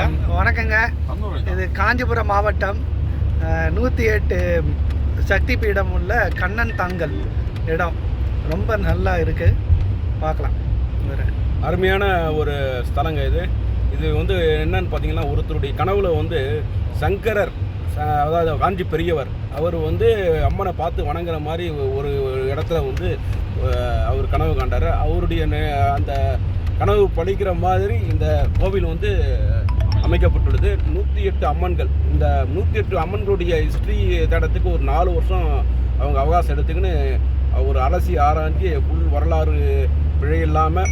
வணக்கங்க. இது காஞ்சிபுரம் மாவட்டம் 108 சக்தி பீடம் உள்ள கண்ணன் தாங்கல் இடம் ரொம்ப நல்லா இருக்குது. பார்க்கலாம். அருமையான ஒரு ஸ்தலங்க இது வந்து என்னன்னு பார்த்தீங்கன்னா, ஒருத்தருடைய கனவுல வந்து சங்கரர், அதாவது காஞ்சி பெரியவர், அவர் வந்து அம்மனை பார்த்து வணங்குற மாதிரி ஒரு இடத்துல வந்து அவர் கனவு காண்டார். அவருடைய அந்த கனவு பழிக்கிற மாதிரி இந்த கோவில் வந்து அமைக்கப்பட்டுள்ளது. 108 அம்மன்கள். இந்த 108 அம்மன்களுடைய ஹிஸ்ட்ரி தேடத்துக்கு ஒரு 4 வருஷம் அவங்க அவகாசம் எடுத்துக்கின்னு ஒரு அலசி ஆராய்ச்சி ஃபுல் வரலாறு பிழை இல்லாமல்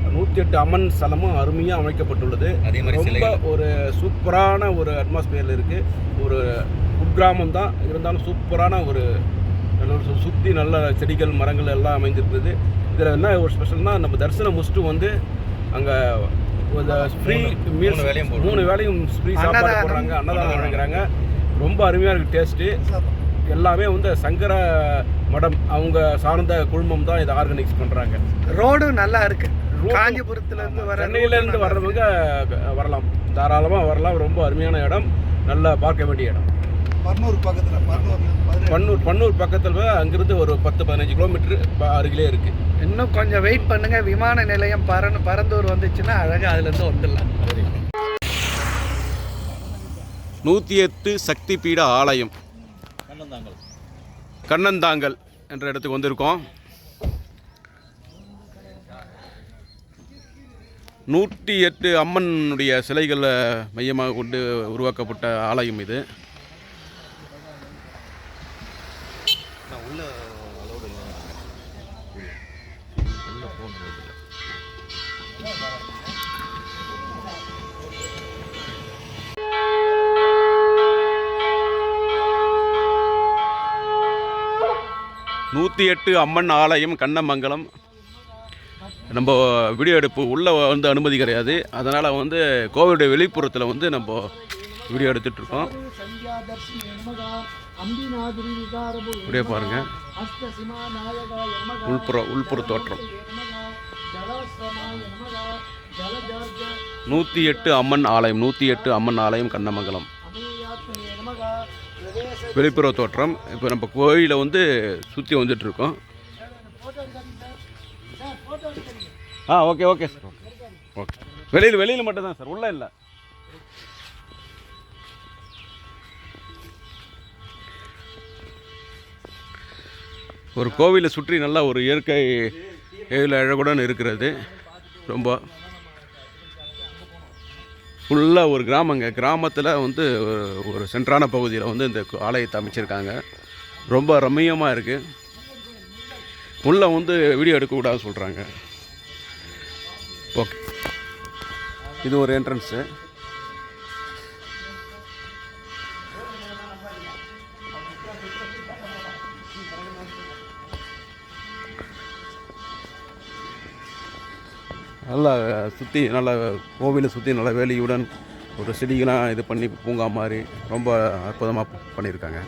108 அம்மன் ஸ்தலமும் அருமையாக அமைக்கப்பட்டுள்ளது. ரொம்ப ஒரு சூப்பரான ஒரு அட்மாஸ்பியரில் இருக்குது. ஒரு குக்கிராமம் தான் இருந்தாலும் சூப்பரான ஒரு சுற்றி நல்ல செடிகள் மரங்கள் எல்லாம் அமைந்திருக்குது. இதில் என்ன ஒரு ஸ்பெஷல்னால், நம்ம தரிசனம் முடிச்சுட்டு வந்து அங்கே ஃப்ரீ மீல்ஸ் 3 வேளையும் ஃப்ரீ சாப்பாடு போடுறாங்க, அன்னதானம் வழங்குறாங்க. ரொம்ப அருமையாக இருக்குது டேஸ்ட்டு. எல்லாமே வந்து சங்கர மடம் அவங்க சார்ந்த குழுமம் தான் இதை ஆர்கனைஸ் பண்ணுறாங்க. ரோடும் நல்லா இருக்குது. காஞ்சிபுரத்துலேருந்து சென்னையிலேருந்து வர்றவங்க வரலாம், தாராளமாக வரலாம். ரொம்ப அருமையான இடம், நல்லா பார்க்க வேண்டிய இடம். பன்னூர் பக்கத்தில் அங்கிருந்து ஒரு 10-15 கிலோமீட்டர் அருகிலே இருக்குது. இன்னும் கொஞ்சம் வெயிட் பண்ணுங்கள். விமான நிலையம் பரந்தூர் வந்துச்சுன்னா அழகாக அதுலேருந்து வந்துடலாம். 108 சக்தி பீட ஆலயம் கண்ணந்தாங்கல் என்ற இடத்துக்கு வந்திருக்கோம். 108 அம்மனுடைய சிலைகளை மையமாக கொண்டு உருவாக்கப்பட்ட ஆலயம் இது. நூற்றி 108 அம்மன் ஆலயம் கண்ணமங்கலம். நம்ம வீடியோ எடுப்பு உள்ளே வந்து அனுமதி கிடையாது, அதனால் வந்து கோவிலுடைய வெளிப்புறத்தில் வந்து நம்ம வீடியோ எடுத்துகிட்ருக்கோம். இப்படியே பாருங்கள், உள்புற தோற்றம். 108 அம்மன் ஆலயம், 108 அம்மன் ஆலயம் கண்ணமங்கலம். வெளிப்புற தோற்றம். இப்போ நம்ம கோயிலை வந்து சுற்றி வந்துட்டுருக்கோம். Okay sir, okay. வெளியில் மட்டும்தான் சார், உள்ளே இல்லை. ஒரு கோவிலை சுற்றி நல்லா ஒரு இயற்கை அழகுடன் இருக்கிறது. ரொம்ப ஃபுல்லாக ஒரு கிராமத்தில் வந்து ஒரு சென்ட்ரான பகுதியில் வந்து இந்த ஆலயத்தை அமைச்சிருக்காங்க. ரொம்ப ரம்மியமாக இருக்குது. உள்ளே வந்து வீடியோ எடுக்கக்கூடாதுன்னு சொல்கிறாங்க. ஓகே, இது ஒரு என்ட்ரன்ஸு. நல்லா சுற்றி, நல்லா கோவிலை சுற்றி நல்ல வேலியுடன் ஒரு செடிகளாக இது பண்ணி பூங்கா மாதிரி ரொம்ப அற்புதமாக பண்ணியிருக்காங்க.